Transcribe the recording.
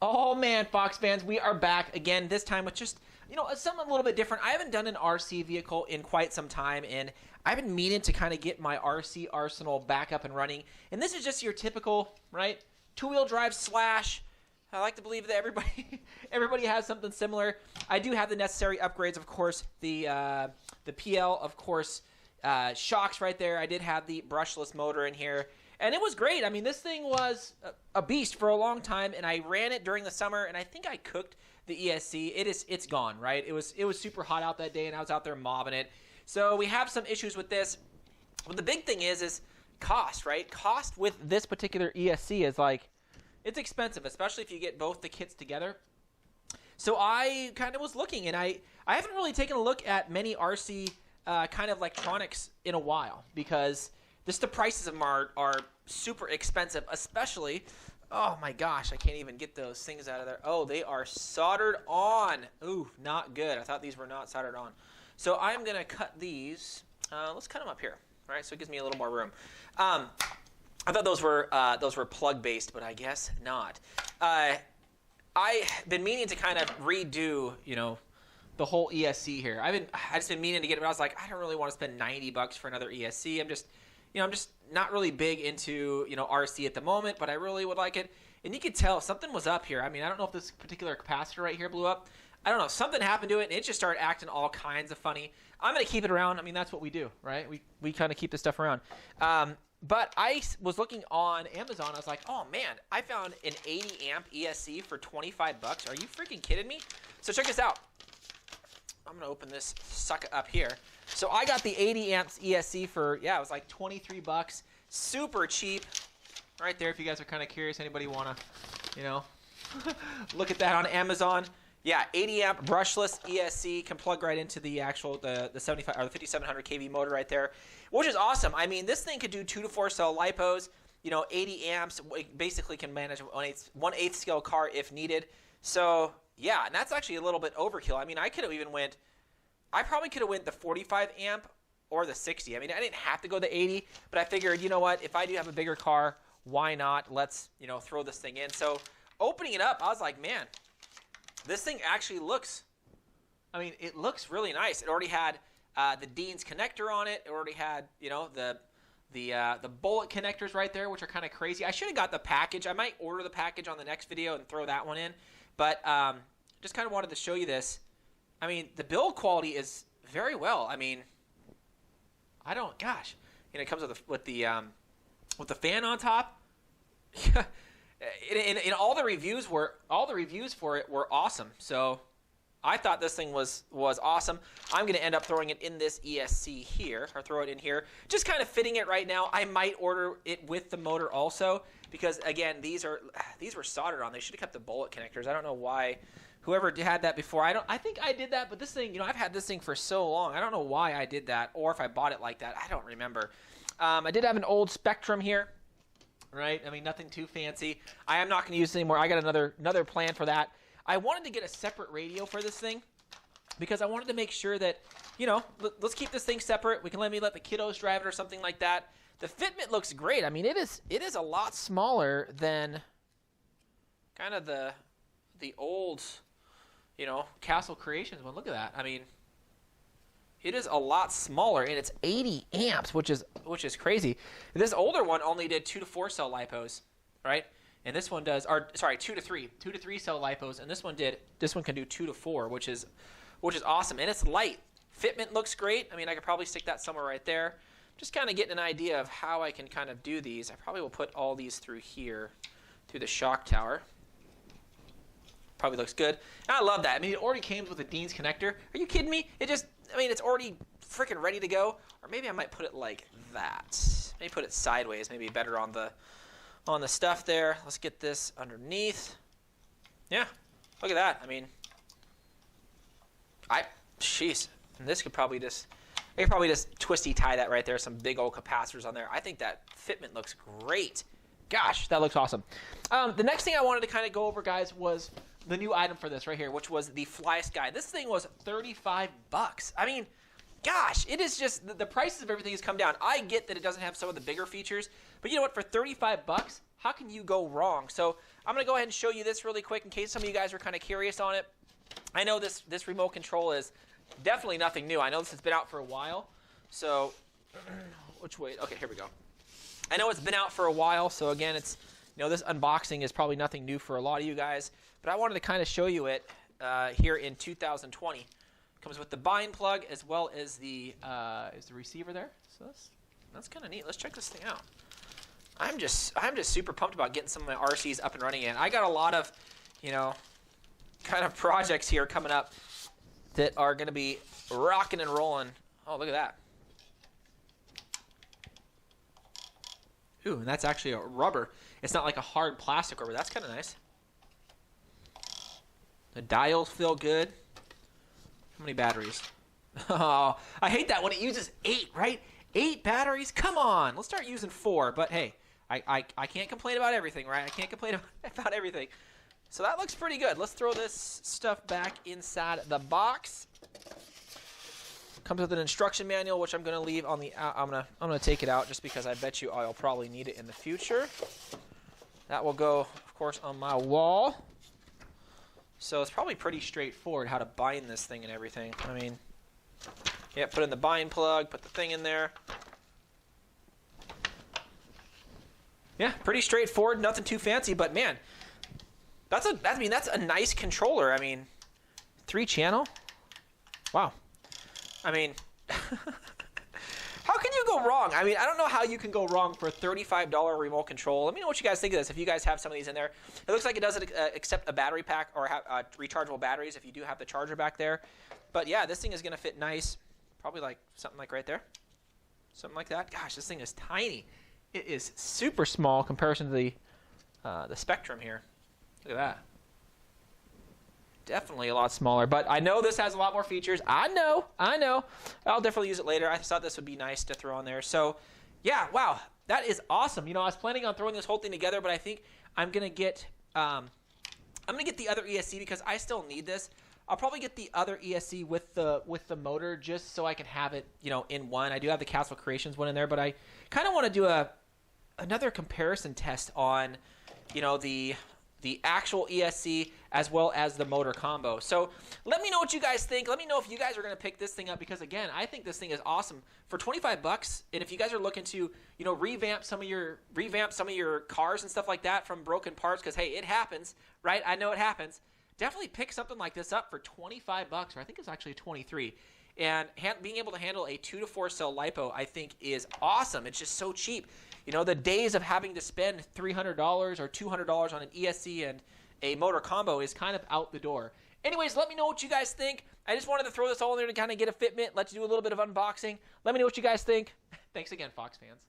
Oh man, Fox fans, we are back again, this time with just, something a little bit different. I haven't done an RC vehicle in quite some time, and I've been meaning to kind of get my RC arsenal back up and running. And this is just your typical, right, two-wheel drive slash. I like to believe that everybody has something similar. I do have the necessary upgrades, of course, the PL, of course, shocks right there. I did have the brushless motor in here. And it was great. I mean, this thing was a beast for a long time, and I ran it during the summer, and I think I cooked the ESC. It's gone, right? It was super hot out that day, and I was out there mobbing it. So we have some issues with this. But the big thing is cost, right? Cost with this particular ESC is like, it's expensive, especially if you get both the kits together. So I kind of was looking, and I haven't really taken a look at many RC kind of electronics in a while, because the prices of them are super expensive, especially, oh my gosh, I can't even get those things out of there. Oh, they are soldered on. Ooh, not good. I thought these were not soldered on. So I'm going to cut these. Let's cut them up here, all right? So it gives me a little more room. I thought those were plug-based, but I guess not. I've been meaning to kind of redo, the whole ESC here. I just been meaning to get it, but I was like, I don't really want to spend $90 for another ESC. I'm just not really big into, RC at the moment, but I really would like it. And you could tell something was up here. I mean, I don't know if this particular capacitor right here blew up. I don't know. Something happened to it, and it just started acting all kinds of funny. I'm going to keep it around. I mean, that's what we do, right? We kind of keep this stuff around. But I was looking on Amazon. I was like, oh, man, I found an 80-amp ESC for $25. Are you freaking kidding me? So check this out. I'm going to open this sucker up here. So I got the 80 amps ESC for, it was like $23. Super cheap. Right there, if you guys are kind of curious, anybody want to, look at that on Amazon. Yeah, 80 amp brushless ESC, can plug right into the actual, the 75 or the 5700 kV motor right there, which is awesome. I mean, this thing could do 2 to 4 cell lipos, 80 amps, basically can manage a 1/8 scale car if needed. So yeah, and that's actually a little bit overkill. I mean, I probably could have went the 45 amp or the 60. I mean, I didn't have to go the 80, but I figured, you know what, if I do have a bigger car, why not? Let's, throw this thing in. So opening it up, I was like, man, this thing actually looks, it looks really nice. It already had the Dean's connector on it. It already had, the bullet connectors right there, which are kind of crazy. I should have got the package. I might order the package on the next video and throw that one in. But just kind of wanted to show you this. I mean, the build quality is very well. I mean, it comes with the fan on top. And all the reviews for it were awesome. So I thought this thing was awesome. I'm going to end up throwing it in this ESC here, or throw it in here. Just kind of fitting it right now. I might order it with the motor also, because again, these were soldered on. They should have kept the bullet connectors. I don't know why whoever had that before. I think I did that, but this thing, I've had this thing for so long. I don't know why I did that, or if I bought it like that. I don't remember. I did have an old Spectrum here. Right? I mean, nothing too fancy. I am not going to use it anymore. I got another plan for that. I wanted to get a separate radio for this thing because I wanted to make sure that, let's keep this thing separate. We can let the kiddos drive it or something like that. The fitment looks great. I mean, it is a lot smaller than kind of the old, Castle Creations one. Look at that. I mean, it is a lot smaller, and it's 80 amps, which is crazy. This older one only did 2 to 4 cell lipos, right? And this one does, 2 to 3 cell lipos, and this one can do 2 to 4, which is awesome, and it's light. Fitment looks great. I mean, I could probably stick that somewhere right there. Just kind of getting an idea of how I can kind of do these. I probably will put all these through here, through the shock tower. Probably looks good. And I love that. I mean, it already came with a Dean's connector. Are you kidding me? It's already freaking ready to go. Or maybe I might put it like that. Maybe put it sideways. Maybe better on the stuff there. Let's get this underneath. Yeah, look at that. I mean, jeez. And this could probably just twisty tie that right there. Some big old capacitors on there. I think that fitment looks great. Gosh, that looks awesome. The next thing I wanted to kind of go over, guys, was the new item for this right here, which was the FlySky. This thing was $35. I mean, gosh, it is just the prices of everything has come down. I get that it doesn't have some of the bigger features, but you know what? For 35 bucks, how can you go wrong? So I'm going to go ahead and show you this really quick in case some of you guys are kind of curious on it. I know this remote control is definitely nothing new. I know this has been out for a while. So which way? Okay, here we go. I know it's been out for a while, so again, it's, you know, this unboxing is probably nothing new for a lot of you guys, but I wanted to kind of show you it here in 2020. It comes with the bind plug as well as the is the receiver there. So that's kind of neat. Let's check this thing out. I'm just super pumped about getting some of my RCs up and running again. I got a lot of, you know, kind of projects here coming up that are going to be rocking and rolling. Oh, look at that. Ooh, and that's actually a rubber. It's not like a hard plastic rubber. That's kind of nice. The dials feel good. How many batteries? Oh, I hate that when it uses 8, right? 8 batteries? Come on. Let's start using 4. But hey, I can't complain about everything, right? I can't complain about everything. So that looks pretty good. Let's throw this stuff back inside the box. Comes with an instruction manual, which I'm going to leave on the I'm going to take it out just because I bet you I'll probably need it in the future. That will go, of course, on my wall. So it's probably pretty straightforward how to bind this thing and everything. I mean, yeah, put in the bind plug, put the thing in there. Yeah, pretty straightforward, nothing too fancy, but man, that's a nice controller. I mean, 3-channel. Wow. I mean, how can you go wrong? I mean, I don't know how you can go wrong for a $35 remote control. Let me know what you guys think of this. If you guys have some of these in there, it looks like it doesn't accept a battery pack or have rechargeable batteries if you do have the charger back there. But yeah, this thing is going to fit nice. Probably like something like right there, something like that. Gosh, this thing is tiny. It is super small in comparison to the Spectrum here. Look at that. Definitely a lot smaller, but I know this has a lot more features. I know. I'll definitely use it later. I thought this would be nice to throw on there. So, yeah, wow, that is awesome. You know, I was planning on throwing this whole thing together, but I think I'm gonna get the other ESC because I still need this. I'll probably get the other ESC with the motor just so I can have it, you know, in one. I do have the Castle Creations one in there, but I kind of want to do another comparison test on, you know, the actual ESC as well as the motor combo. So let me know what you guys think. Let me know if you guys are going to pick this thing up because, again, I think this thing is awesome for 25 bucks. And if you guys are looking to, you know, revamp some of your cars and stuff like that from broken parts, because hey, it happens, right? I know it happens. Definitely pick something like this up for 25 bucks, or I think it's actually 23. And being able to handle a 2 to 4 cell LiPo, I think, is awesome. It's just so cheap. You know, the days of having to spend $300 or $200 on an ESC and a motor combo is kind of out the door. Anyways, let me know what you guys think. I just wanted to throw this all in there to kind of get a fitment. Let's do a little bit of unboxing. Let me know what you guys think. Thanks again, Fox fans.